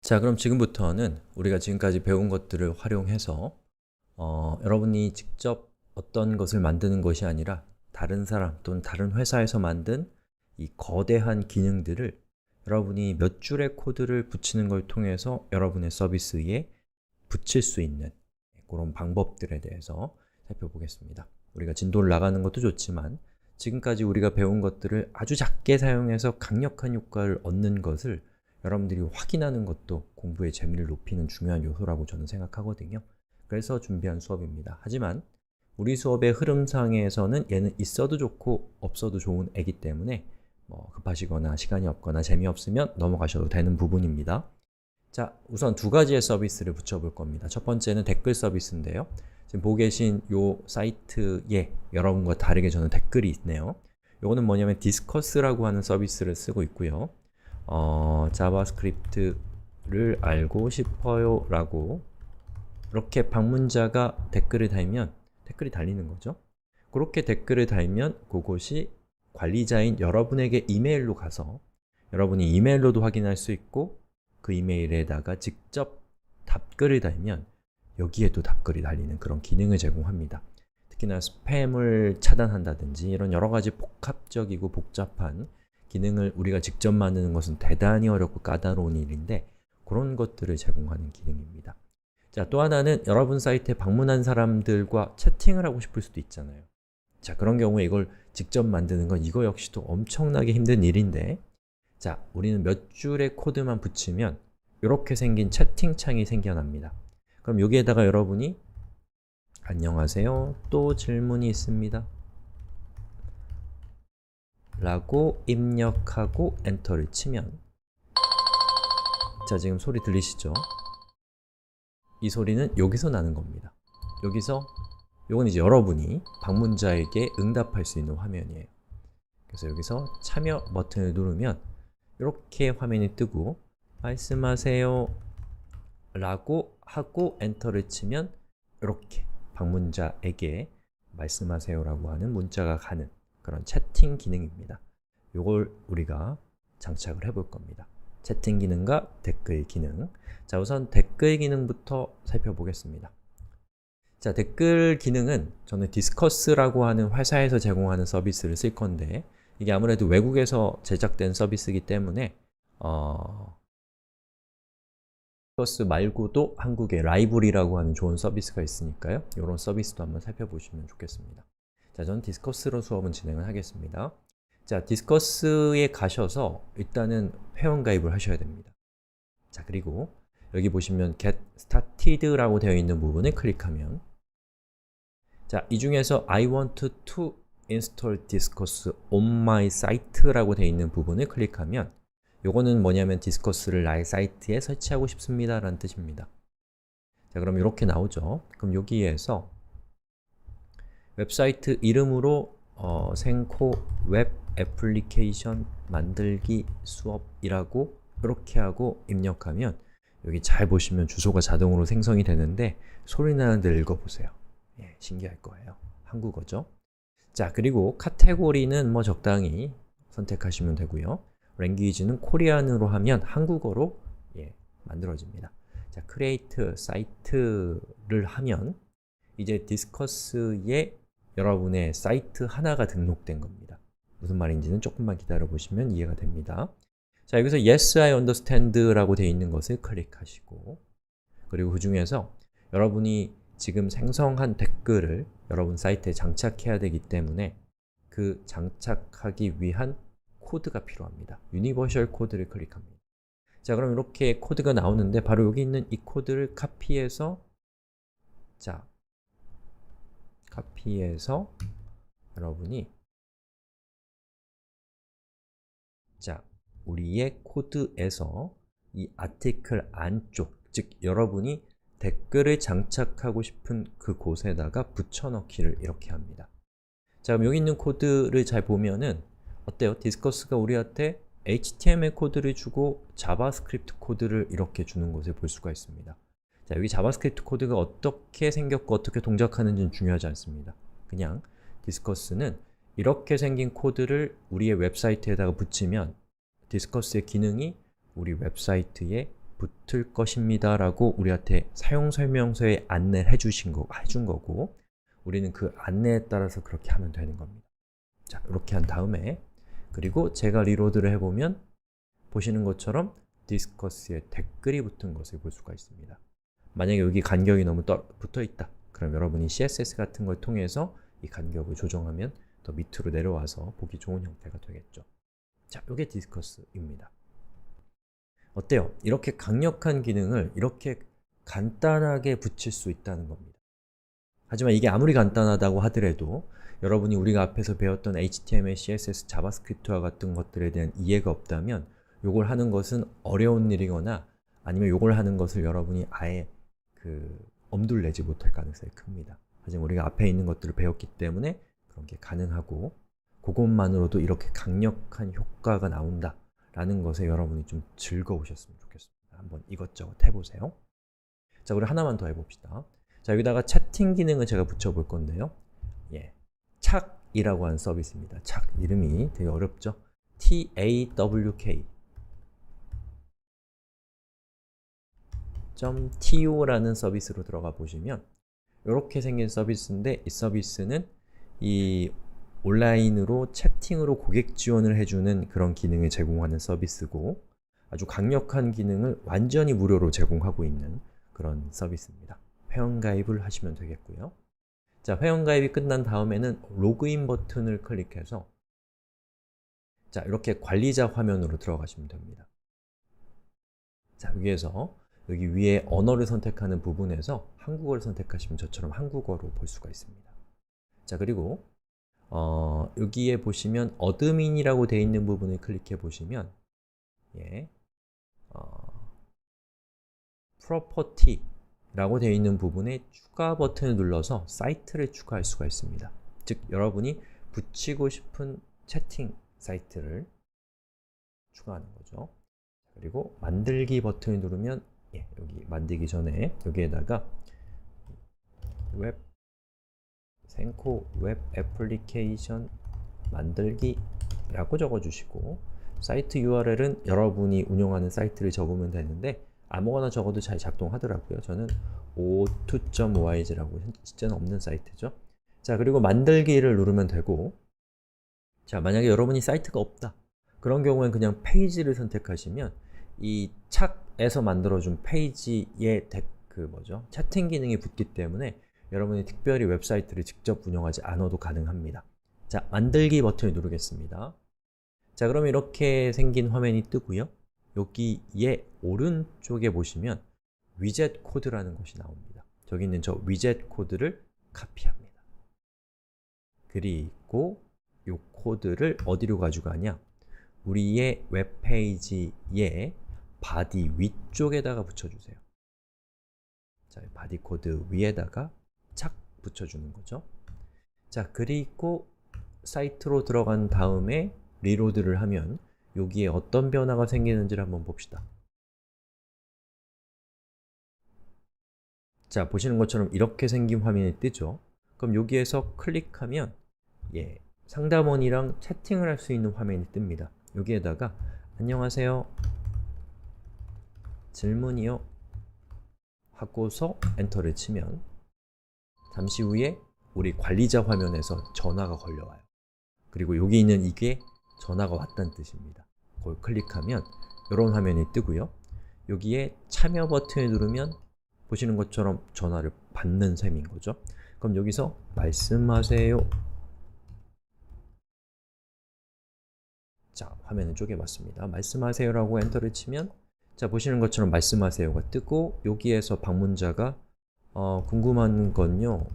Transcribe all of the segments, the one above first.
자, 그럼 지금부터는 우리가 지금까지 배운 것들을 활용해서 여러분이 직접 어떤 것을 만드는 것이 아니라 다른 사람 또는 다른 회사에서 만든 이 거대한 기능들을 여러분이 몇 줄의 코드를 붙이는 걸 통해서 여러분의 서비스에 붙일 수 있는 그런 방법들에 대해서 살펴보겠습니다. 우리가 진도를 나가는 것도 좋지만 지금까지 우리가 배운 것들을 아주 작게 사용해서 강력한 효과를 얻는 것을 여러분들이 확인하는 것도 공부의 재미를 높이는 중요한 요소라고 저는 생각하거든요. 그래서 준비한 수업입니다. 하지만 우리 수업의 흐름상에서는 얘는 있어도 좋고 없어도 좋은 애기 때문에 급하시거나 시간이 없거나 재미없으면 넘어가셔도 되는 부분입니다. 자, 우선 두 가지의 서비스를 붙여볼 겁니다. 첫 번째는 댓글 서비스인데요. 지금 보고 계신 이 사이트에 여러분과 다르게 저는 댓글이 있네요. 이거는 뭐냐면 디스커스라고 하는 서비스를 쓰고 있고요. 자바스크립트를 알고 싶어요 라고 이렇게 방문자가 댓글을 달면 댓글이 달리는 거죠. 그렇게 댓글을 달면 그것이 관리자인 여러분에게 이메일로 가서 여러분이 이메일로도 확인할 수 있고 그 이메일에다가 직접 답글을 달면 여기에도 답글이 달리는 그런 기능을 제공합니다. 특히나 스팸을 차단한다든지 이런 여러가지 복합적이고 복잡한 기능을 우리가 직접 만드는 것은 대단히 어렵고 까다로운 일인데 그런 것들을 제공하는 기능입니다. 자, 또 하나는 여러분 사이트에 방문한 사람들과 채팅을 하고 싶을 수도 있잖아요. 자, 그런 경우에 이걸 직접 만드는 건 이거 역시도 엄청나게 힘든 일인데 자, 우리는 몇 줄의 코드만 붙이면 이렇게 생긴 채팅창이 생겨납니다. 그럼 여기에다가 여러분이 안녕하세요, 또 질문이 있습니다 라고 입력하고 엔터를 치면 자, 지금 소리 들리시죠? 이 소리는 여기서 나는 겁니다. 여기서 요건 이제 여러분이 방문자에게 응답할 수 있는 화면이에요. 그래서 여기서 참여 버튼을 누르면 이렇게 화면이 뜨고 말씀하세요 라고 하고 엔터를 치면 이렇게 방문자에게 말씀하세요 라고 하는 문자가 가는 그런 채팅 기능입니다. 요걸 우리가 장착을 해볼 겁니다. 채팅 기능과 댓글 기능. 자, 우선 댓글 기능부터 살펴보겠습니다. 자, 댓글 기능은 저는 디스커스라고 하는 회사에서 제공하는 서비스를 쓸 건데 이게 아무래도 외국에서 제작된 서비스이기 때문에 디스커스 말고도 한국에 라이브리라고 하는 좋은 서비스가 있으니까요. 이런 서비스도 한번 살펴보시면 좋겠습니다. 자, 저는 디스커스로 수업은 진행을 하겠습니다. 자, 디스커스에 가셔서 일단은 회원가입을 하셔야 됩니다. 자, 그리고 여기 보시면 Get Started라고 되어 있는 부분을 클릭하면 자, 이 중에서 I want to install Discourse on my site라고 되어 있는 부분을 클릭하면 요거는 뭐냐면 디스커스를 나의 사이트에 설치하고 싶습니다 라는 뜻입니다. 자, 그럼 이렇게 나오죠. 그럼 여기에서 웹사이트 이름으로 생코 웹 애플리케이션 만들기 수업이라고 이렇게 하고 입력하면 여기 잘 보시면 주소가 자동으로 생성이 되는데 소리 나는 데를 읽어보세요. 예, 신기할 거예요. 한국어죠. 자, 그리고 카테고리는 뭐 적당히 선택하시면 되고요. 랭귀지는 코리안으로 하면 한국어로 만들어집니다. 자, create 사이트를 하면 이제 디스커스에 여러분의 사이트 하나가 등록된 겁니다. 무슨 말인지는 조금만 기다려 보시면 이해가 됩니다. 자, 여기서 Yes, I understand 라고 되어 있는 것을 클릭하시고 그리고 그 중에서 여러분이 지금 생성한 댓글을 여러분 사이트에 장착해야 되기 때문에 그 장착하기 위한 코드가 필요합니다. 유니버셜 코드를 클릭합니다. 자, 그럼 이렇게 코드가 나오는데 바로 여기 있는 이 코드를 카피해서 자, 카피해서 여러분이 자, 우리의 코드에서 이 아티클 안쪽, 즉 여러분이 댓글을 장착하고 싶은 그 곳에다가 붙여넣기를 이렇게 합니다. 자, 그럼 여기 있는 코드를 잘 보면은 어때요? 디스커스가 우리한테 HTML 코드를 주고 자바스크립트 코드를 이렇게 주는 것을 볼 수가 있습니다. 자, 여기 자바스크립트 코드가 어떻게 생겼고 어떻게 동작하는지는 중요하지 않습니다. 그냥 디스커스는 이렇게 생긴 코드를 우리의 웹사이트에다가 붙이면 디스커스의 기능이 우리 웹사이트에 붙을 것입니다 라고 우리한테 사용설명서에 안내를 해준 거고 우리는 그 안내에 따라서 그렇게 하면 되는 겁니다. 자, 이렇게 한 다음에 그리고 제가 리로드를 해보면 보시는 것처럼 디스커스에 댓글이 붙은 것을 볼 수가 있습니다. 만약에 여기 간격이 너무 붙어있다. 그럼 여러분이 CSS 같은 걸 통해서 이 간격을 조정하면 더 밑으로 내려와서 보기 좋은 형태가 되겠죠. 자, 이게 디스커스입니다. 어때요? 이렇게 강력한 기능을 이렇게 간단하게 붙일 수 있다는 겁니다. 하지만 이게 아무리 간단하다고 하더라도 여러분이 우리가 앞에서 배웠던 HTML, CSS, 자바스크립트와 같은 것들에 대한 이해가 없다면 요걸 하는 것은 어려운 일이거나 아니면 요걸 하는 것을 여러분이 아예 엄두를 내지 못할 가능성이 큽니다. 하지만 우리가 앞에 있는 것들을 배웠기 때문에 그런 게 가능하고 그것만으로도 이렇게 강력한 효과가 나온다 라는 것에 여러분이 좀 즐거우셨으면 좋겠습니다. 한번 이것저것 해보세요. 자, 우리 하나만 더 해봅시다. 자, 여기다가 채팅 기능을 제가 붙여볼 건데요. 예, 착이라고 하는 서비스입니다. 착, 이름이 되게 어렵죠? TAWK .to라는 서비스로 들어가 보시면 이렇게 생긴 서비스인데 이 서비스는 이 온라인으로 채팅으로 고객 지원을 해주는 그런 기능을 제공하는 서비스고 아주 강력한 기능을 완전히 무료로 제공하고 있는 그런 서비스입니다. 회원가입을 하시면 되겠고요. 자, 회원가입이 끝난 다음에는 로그인 버튼을 클릭해서 자, 이렇게 관리자 화면으로 들어가시면 됩니다. 자, 여기에서 여기 위에 언어를 선택하는 부분에서 한국어를 선택하시면 저처럼 한국어로 볼 수가 있습니다. 자, 그리고 여기에 보시면 어드민이라고 되어 있는 부분을 클릭해 보시면 예, 프로퍼티라고 되어 있는 부분에 추가 버튼을 눌러서 사이트를 추가할 수가 있습니다. 즉, 여러분이 붙이고 싶은 채팅 사이트를 추가하는 거죠. 그리고 만들기 버튼을 누르면 예, 여기 만들기 전에 여기에다가 생코 웹 애플리케이션 만들기 라고 적어주시고 사이트 URL은 여러분이 운영하는 사이트를 적으면 되는데 아무거나 적어도 잘 작동하더라고요. 저는 o2.yz라고 실제는 없는 사이트죠. 자, 그리고 만들기를 누르면 되고 자, 만약에 여러분이 사이트가 없다. 그런 경우엔 그냥 페이지를 선택하시면 이 착에서 만들어준 페이지에 채팅 기능이 붙기 때문에 여러분이 특별히 웹사이트를 직접 운영하지 않아도 가능합니다. 자, 만들기 버튼을 누르겠습니다. 자, 그럼 이렇게 생긴 화면이 뜨고요. 여기에 오른쪽에 보시면 위젯 코드라는 것이 나옵니다. 저기 있는 저 위젯 코드를 카피합니다. 그리고 이 코드를 어디로 가져가냐? 우리의 웹페이지의 바디 위쪽에다가 붙여주세요. 자, 바디 코드 위에다가 착 붙여주는 거죠. 자, 그리고 사이트로 들어간 다음에 리로드를 하면 여기에 어떤 변화가 생기는지를 한번 봅시다. 자, 보시는 것처럼 이렇게 생긴 화면이 뜨죠. 그럼 여기에서 클릭하면 예, 상담원이랑 채팅을 할 수 있는 화면이 뜹니다. 여기에다가 안녕하세요, 질문이요 하고서 엔터를 치면 잠시 후에 우리 관리자 화면에서 전화가 걸려와요. 그리고 여기 있는 이게 전화가 왔다는 뜻입니다. 그걸 클릭하면 이런 화면이 뜨고요. 여기에 참여 버튼을 누르면 보시는 것처럼 전화를 받는 셈인 거죠. 그럼 여기서 말씀하세요. 자, 화면을 쪼개봤습니다. 말씀하세요 라고 엔터를 치면 자, 보시는 것처럼 말씀하세요가 뜨고 여기에서 방문자가 궁금한 건요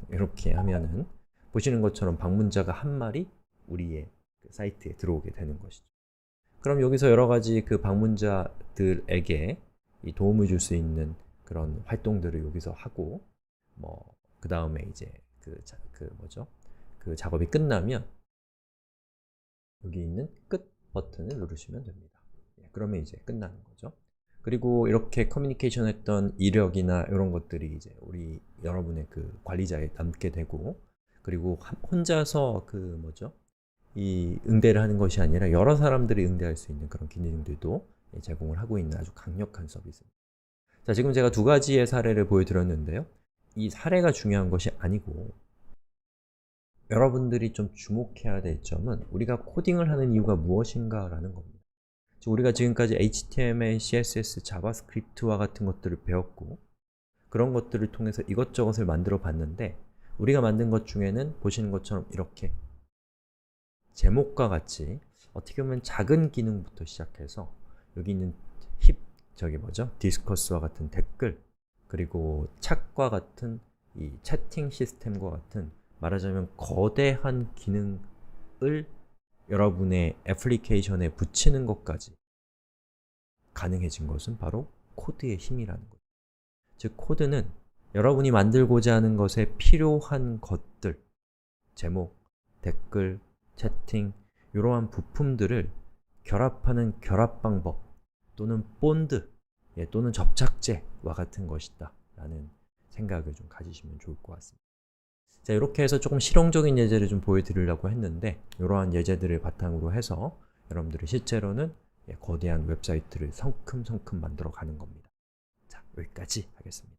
이렇게 하면은 보시는 것처럼 방문자가 한 마리 우리의 사이트에 들어오게 되는 것이죠. 그럼 여기서 여러 가지 그 방문자들에게 이 도움을 줄 수 있는 그런 활동들을 여기서 하고 그 다음에 이제 그 작업이 끝나면 여기 있는 끝 버튼을 누르시면 됩니다. 그러면 이제 끝나는 거죠. 그리고 이렇게 커뮤니케이션 했던 이력이나 이런 것들이 이제 여러분의 그 관리자에 남게 되고 그리고 혼자서 이 응대를 하는 것이 아니라 여러 사람들이 응대할 수 있는 그런 기능들도 제공을 하고 있는 아주 강력한 서비스입니다. 자, 지금 제가 두 가지의 사례를 보여드렸는데요. 이 사례가 중요한 것이 아니고 여러분들이 좀 주목해야 될 점은 우리가 코딩을 하는 이유가 무엇인가 라는 겁니다. 우리가 지금까지 HTML, CSS, 자바스크립트와 같은 것들을 배웠고 그런 것들을 통해서 이것저것을 만들어 봤는데 우리가 만든 것 중에는 보시는 것처럼 이렇게 제목과 같이 어떻게 보면 작은 기능부터 시작해서 여기 있는 디스커스와 같은 댓글 그리고 챗과 같은 이 채팅 시스템과 같은 말하자면 거대한 기능을 여러분의 애플리케이션에 붙이는 것까지 가능해진 것은 바로 코드의 힘이라는 거죠. 즉, 코드는 여러분이 만들고자 하는 것에 필요한 것들, 제목, 댓글, 채팅, 이러한 부품들을 결합하는 결합 방법 또는 본드, 또는 접착제와 같은 것이다 라는 생각을 좀 가지시면 좋을 것 같습니다. 자, 이렇게 해서 조금 실용적인 예제를 좀 보여드리려고 했는데 이러한 예제들을 바탕으로 해서 여러분들이 실제로는 거대한 웹사이트를 성큼성큼 만들어 가는 겁니다. 자, 여기까지 하겠습니다.